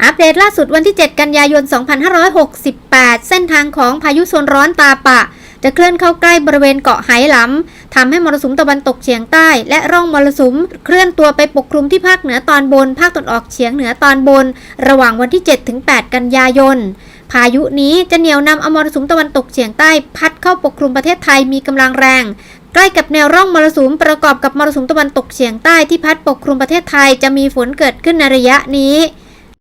อัปเดตล่าสุดวันที่ 7 กันยายน 2568 เส้นทางของพายุโซนร้อนตาปะจะเคลื่อนเข้าใกล้บริเวณเกาะไหหลำทำให้มรสุมตะวันตกเฉียงใต้และร่องมรสุมเคลื่อนตัวไปปกคลุมที่ภาคเหนือตอนบนภาคตะวันออกเฉียงเหนือตอนบนระหว่างวันที่ 7-8 กันยายนพายุนี้จะเหนี่ยวนำเอามรสุมตะวันตกเฉียงใต้พัดเข้าปกคลุมประเทศไทยมีกำลังแรงใกล้กับแนวร่องมรสุมประกอบกับมรสุมตะวันตกเฉียงใต้ที่พัดปกคลุมประเทศไทยจะมีฝนเกิดขึ้นในระยะนี้